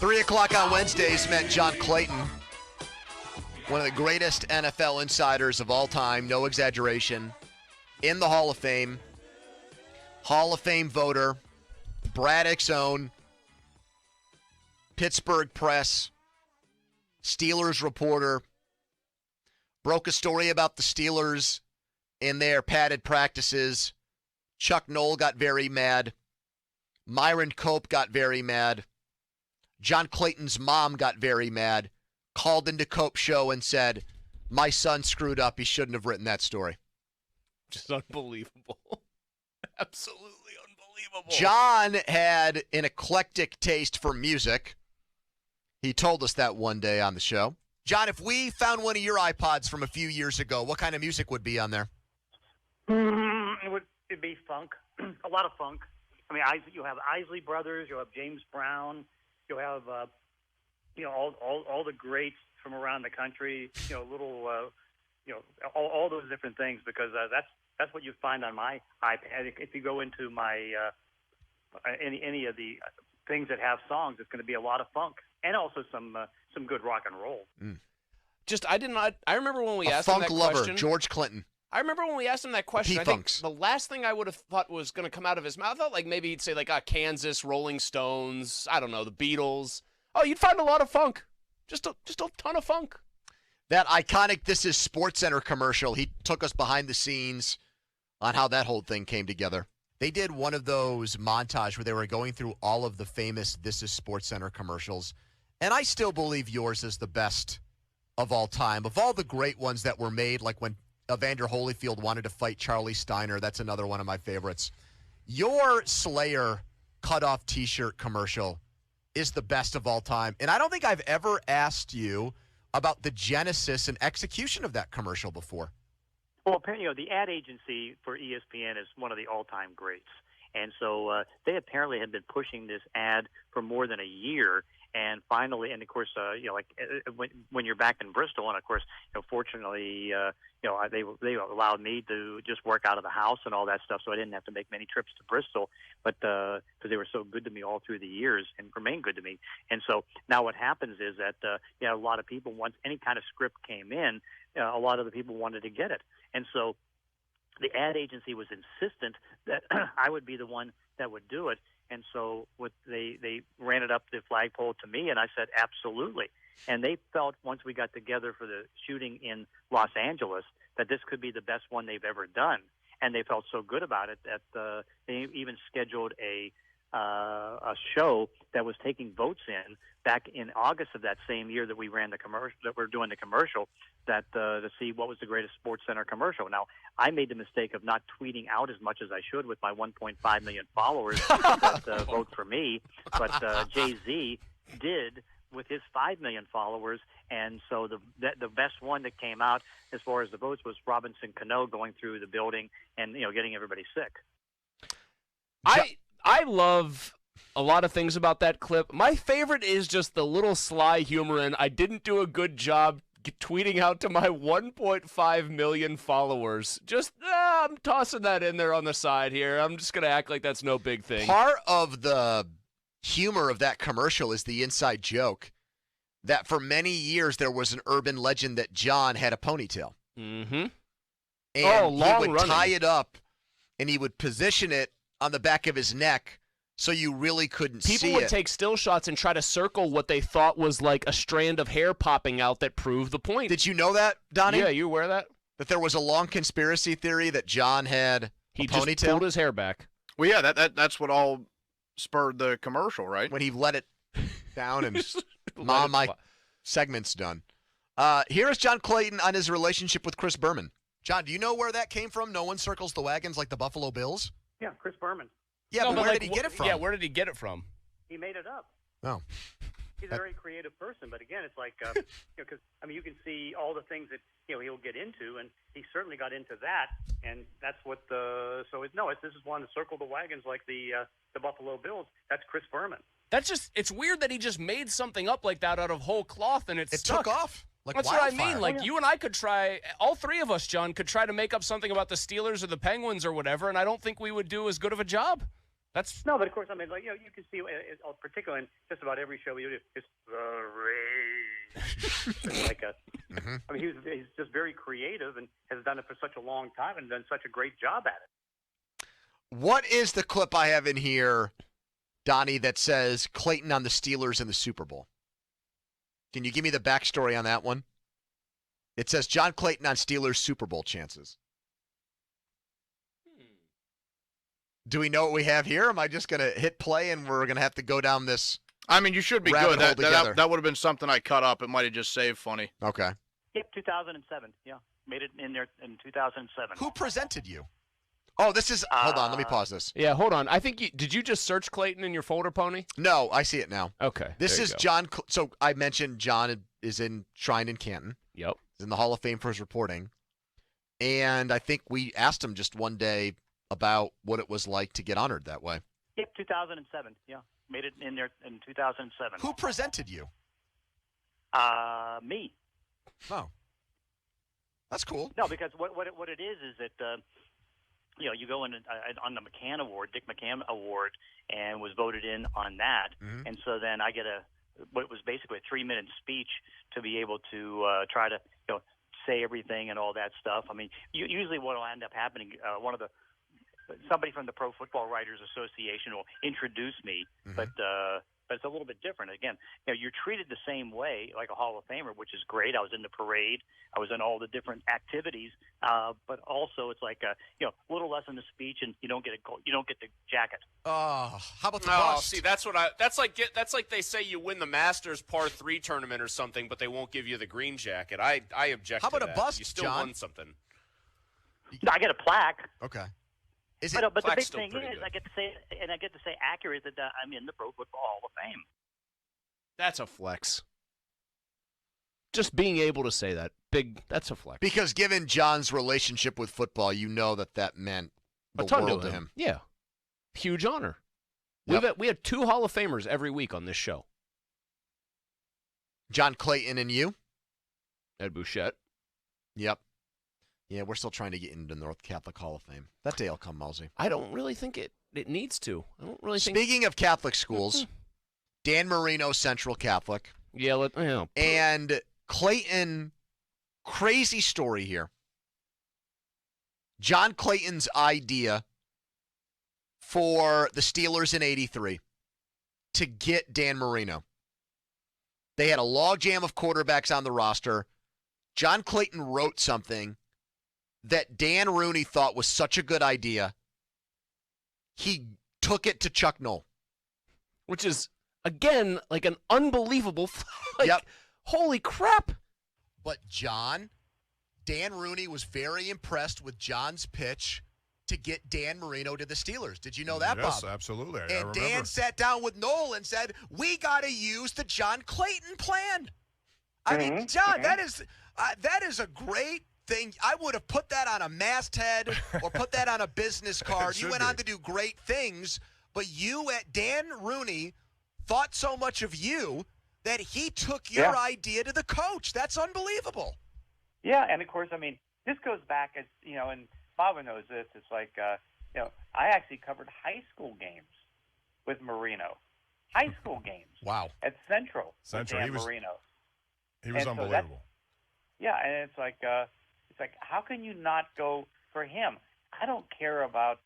3 o'clock on Wednesdays met John Clayton, one of the greatest NFL insiders of all time, no exaggeration, in the Hall of Fame. Hall of Fame voter, Braddock's own, Pittsburgh Press, Steelers reporter, broke a story about the Steelers in their padded practices. Chuck Noll got very mad. Myron Cope got very mad. John Clayton's mom got very mad, called into Cope's show and said, my son screwed up. He shouldn't have written that story. Just unbelievable. Absolutely unbelievable. John had an eclectic taste for music. He told us that one day on the show. John, if we found one of your iPods from a few years ago, what kind of music would be on there? It'd be funk, a lot of funk. I mean, you have Isley Brothers, you'll have James Brown, you'll have all the greats from around the country. All those different things, because that's what you find on my iPad. If you go into my any of the things that have songs, it's going to be a lot of funk and also some good rock and roll. I remember when we asked him that funk lover, question. George Clinton. I remember when we asked him that question, I think the last thing I would have thought was going to come out of his mouth, I thought like maybe he'd say like Kansas, Rolling Stones, I don't know, the Beatles. Oh, you'd find a lot of funk. Just a ton of funk. That iconic This Is SportsCenter commercial, he took us behind the scenes on how that whole thing came together. They did one of those montage where they were going through all of the famous This Is SportsCenter commercials, and I still believe yours is the best of all time. Of all the great ones that were made, like when Evander Holyfield wanted to fight Charlie Steiner, that's another one of my favorites. Your Slayer cutoff T-shirt commercial is the best of all time, and I don't think I've ever asked you about the genesis and execution of that commercial before. Well, apparently, the ad agency for ESPN is one of the all-time greats. And so they apparently had been pushing this ad for more than a year. And finally, and of course, when you're back in Bristol, and of course, fortunately, they allowed me to just work out of the house and all that stuff, so I didn't have to make many trips to Bristol. But because they were so good to me all through the years and remain good to me, and so now what happens is that a lot of people, once any kind of script came in, a lot of the people wanted to get it, and so the ad agency was insistent that I would be the one that would do it. And so they ran it up the flagpole to me, and I said, absolutely. And they felt once we got together for the shooting in Los Angeles that this could be the best one they've ever done. And they felt so good about it that they even scheduled a show that was taking votes in back in August of that same year that we ran the commercial, that we're doing the commercial, that to see what was the greatest Sports Center commercial. Now, I made the mistake of not tweeting out as much as I should with my 1.5 million followers that vote for me, but Jay-Z did with his 5 million followers, and so the best one that came out as far as the votes was Robinson Cano going through the building and getting everybody sick. I love a lot of things about that clip. My favorite is just the little sly humor in I didn't do a good job tweeting out to my 1.5 million followers. Just, I'm tossing that in there on the side here. I'm just going to act like that's no big thing. Part of the humor of that commercial is the inside joke that for many years there was an urban legend that John had a ponytail. Mm-hmm. And he would tie it up and he would position it on the back of his neck so you really couldn't see it. People would take still shots and try to circle what they thought was like a strand of hair popping out that proved the point. Did you know that, Donnie? Yeah, you aware of that? That there was a long conspiracy theory that John had a ponytail? He just pulled his hair back. Well, yeah, that's what all spurred the commercial, right? When he let it down and, Mom, my segment's done. Here is John Clayton on his relationship with Chris Berman. John, do you know where that came from? No one circles the wagons like the Buffalo Bills? Yeah, Chris Berman. Yeah, but where did he get it from? Yeah, where did he get it from? He made it up. Oh. He's a very creative person, but again, it's like, because you can see all the things that he'll get into, and he certainly got into that, and that's what this is one to circle the wagons like the Buffalo Bills. That's Chris Berman. It's weird that he just made something up like that out of whole cloth, and it stuck. Took off. Like that's wildfire. what I mean. Like, you and I could try, all three of us, John, could try to make up something about the Steelers or the Penguins or whatever, and I don't think we would do as good of a job. That's No, but of course, I mean, like, you can see, particularly in just about every show we do, it's the Rays. It's like I mean, he's just very creative and has done it for such a long time and done such a great job at it. What is the clip I have in here, Donnie, that says Clayton on the Steelers in the Super Bowl? Can you give me the backstory on that one? It says John Clayton on Steelers Super Bowl chances. Do we know what we have here? Am I just going to hit play and we're going to have to go down this? I mean, you should be rabbit good. hole together? That would have been something I cut up. It might have just saved funny. Okay. Yep, 2007. Yeah, made it in there in 2007. Who presented you? Oh, this is. Hold on. Let me pause this. Yeah, hold on. I think did you just search Clayton in your folder, Pony? No, I see it now. Okay. This there is you go. John. So I mentioned John is enshrined in Canton. Yep. He's in the Hall of Fame for his reporting. And I think we asked him just one day about what it was like to get honored that way. Yep, 2007. Yeah, made it in there in 2007. Who presented you? Me. Oh. That's cool. No, because what it is that you go in on the McCann Award, Dick McCann Award, and was voted in on that, and so then I get what was basically a 3-minute speech to be able to try to say everything and all that stuff. I mean, usually what will end up happening, somebody from the Pro Football Writers Association will introduce me, but it's a little bit different. Again, you're treated the same way like a Hall of Famer, which is great. I was in the parade, I was in all the different activities, but also it's like a little less in the speech, and you don't get the jacket. Oh, how about the Oh, bust? see, that's like they say you win the Masters Par 3 tournament or something, but they won't give you the green jacket. I object. How to about a that. bust, You still John? won something. I get a plaque. Okay. Is it? But the plaque's big still thing pretty is, good. I get to say accurate that I'm in the Pro Football Hall of Fame. That's a flex. Just being able to say that, that's a flex. Because given John's relationship with football, you know that meant the a ton world to to him. him. Yeah. Huge honor. Yep. We had 2 Hall of Famers every week on this show. John Clayton and you? Ed Bouchette. Yep. Yeah, we're still trying to get into the North Catholic Hall of Fame. That day will come, Mosey. I don't really think it needs to. I don't really think. Speaking of Catholic schools, Dan Marino Central Catholic. Yeah, And Clayton, crazy story here. John Clayton's idea for the Steelers in '83 to get Dan Marino. They had a logjam of quarterbacks on the roster. John Clayton wrote something that Dan Rooney thought was such a good idea. He took it to Chuck Noll. which is, again, like an unbelievable, Yep. Holy crap. But Dan Rooney was very impressed with John's pitch to get Dan Marino to the Steelers. Did you know that, yes, Bob? absolutely. I And remember. Dan sat down with Noel and said, we got to use the John Clayton plan. I mean, John, that is a great thing. I would have put that on a masthead or put that on a business card. You went on to do great things, but Dan Rooney thought so much of you that he took your idea to the coach. That's unbelievable. Yeah, and of course, I mean, this goes back, as and Bob knows this. It's like, I actually covered high school games with Marino. High school games. Wow. At Central. Central. With Dan Marino. He was unbelievable. And it's like, how can you not go for him? I don't care about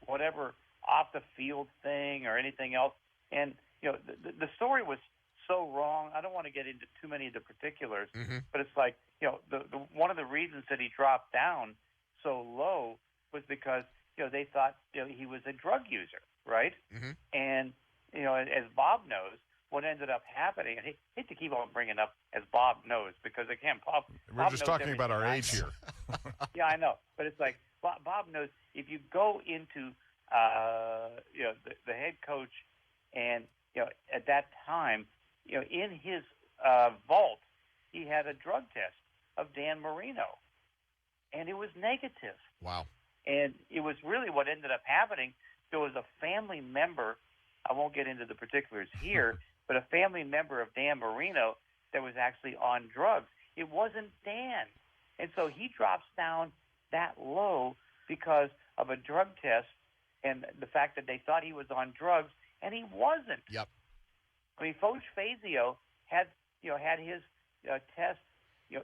whatever off the field thing or anything else. And the story was so wrong. I don't want to get into too many of the particulars, but it's like, the one of the reasons that he dropped down so low was because they thought he was a drug user, right? And as Bob knows, what ended up happening, and I hate to keep on bringing up as Bob knows, because again, Bob We're just knows talking about our everything age I know. here. Yeah, I know, but it's like Bob knows if you go into the head coach, and at that time, in his vault, he had a drug test of Dan Marino, and it was negative. Wow. And it was really what ended up happening. There was a family member, I won't get into the particulars here, but a family member of Dan Marino that was actually on drugs. It wasn't Dan. And so he drops down that low because of a drug test, and the fact that they thought he was on drugs, and he wasn't. Yep. I mean, Foch Fazio had his test,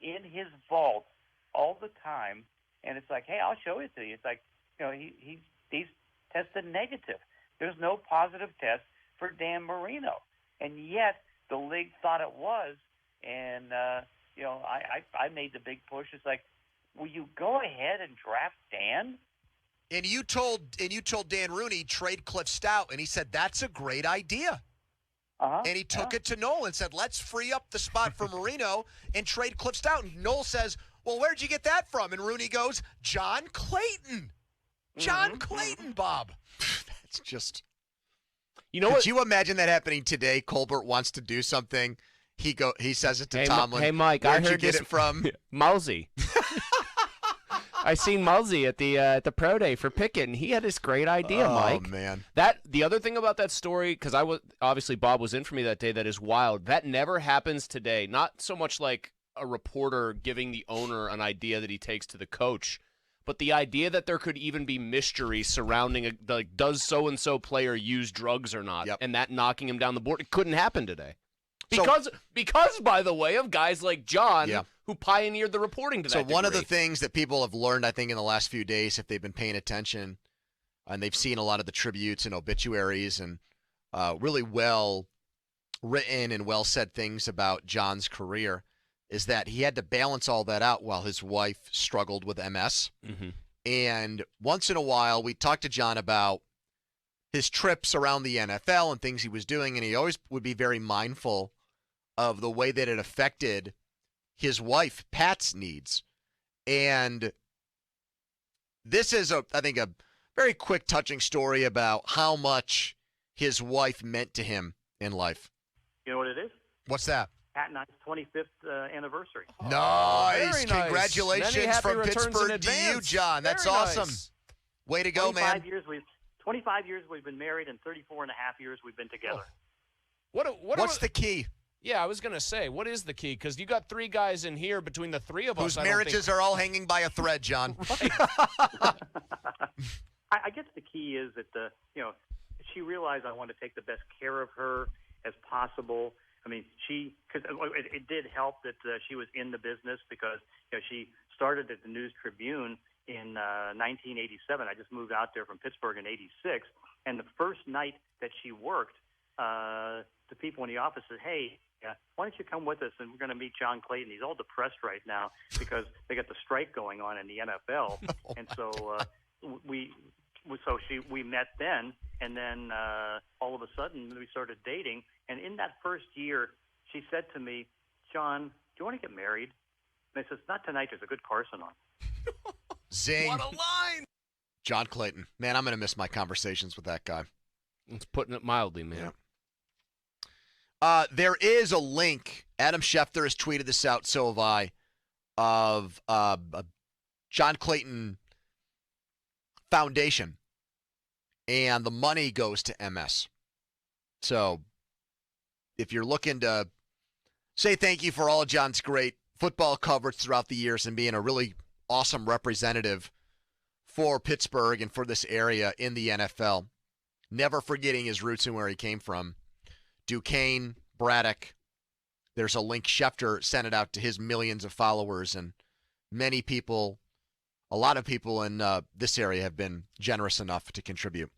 in his vault all the time, and it's like, hey, I'll show it to you. It's like, he's tested negative. There's no positive test for Dan Marino, and yet the league thought it was, and I made the big push. It's like, will you go ahead and draft Dan? And you told Dan Rooney trade Cliff Stout, and he said that's a great idea. And he took it to Noel and said, let's free up the spot for Marino and trade Cliff Stout. And Noel says, well, where'd you get that from? And Rooney goes, John Clayton. John Clayton, Bob. That's just. Could you imagine that happening today? Colbert wants to do something. He says it to Tomlin. Hey, Mike, where'd I heard you get it from? Mousy. I seen Mousy at the pro day for Pickett, and he had this great idea, Mike. Oh man! The other thing about that story, because obviously Bob was in for me that day. That is wild. That never happens today. Not so much like a reporter giving the owner an idea that he takes to the coach, but the idea that there could even be mystery surrounding does so and so player use drugs or not, and that knocking him down the board. It couldn't happen today. Because, by the way, of guys like John, who pioneered the reporting to that degree. One of the things that people have learned, I think, in the last few days, if they've been paying attention, and they've seen a lot of the tributes and obituaries and really well written and well said things about John's career, is that he had to balance all that out while his wife struggled with MS. Mm-hmm. And once in a while, we talked to John about his trips around the NFL and things he was doing, and he always would be very mindful of the way that it affected his wife, Pat's needs. And this is, I think, a very quick, touching story about how much his wife meant to him in life. You know what it is? What's that? Pat and I's 25th anniversary. Nice. Very nice. Congratulations Many happy from returns in Pittsburgh to you, advance. John. That's Very awesome. nice. Way to go, man. 25 years we've been married, and 34 and a half years we've been together. What's the key? Yeah, I was going to say, what is the key? Because you got three guys in here between the three of us. Whose marriages are all hanging by a thread, John. I guess the key is that she realized I want to take the best care of her as possible. I mean, because it did help that she was in the business, because she started at the News Tribune in 1987. I just moved out there from Pittsburgh in '86, and the first night that she worked, the people in the office said, "Hey, why don't you come with us, and we're going to meet John Clayton. He's all depressed right now because they got the strike going on in the NFL." And so we met then, and then all of a sudden we started dating. And in that first year, she said to me, "John, do you want to get married?" And I said, "Not tonight. There's a good Carson on." Zing. What a line! John Clayton. Man, I'm going to miss my conversations with that guy. It's putting it mildly, man. Yeah. There is a link. Adam Schefter has tweeted this out, so have I, of a John Clayton Foundation, and the money goes to MS. So if you're looking to say thank you for all of John's great football coverage throughout the years and being a really awesome representative for Pittsburgh and for this area in the NFL, never forgetting his roots and where he came from, Duquesne, Braddock. There's a link. Schefter sent it out to his millions of followers, and many people, a lot of people in this area have been generous enough to contribute.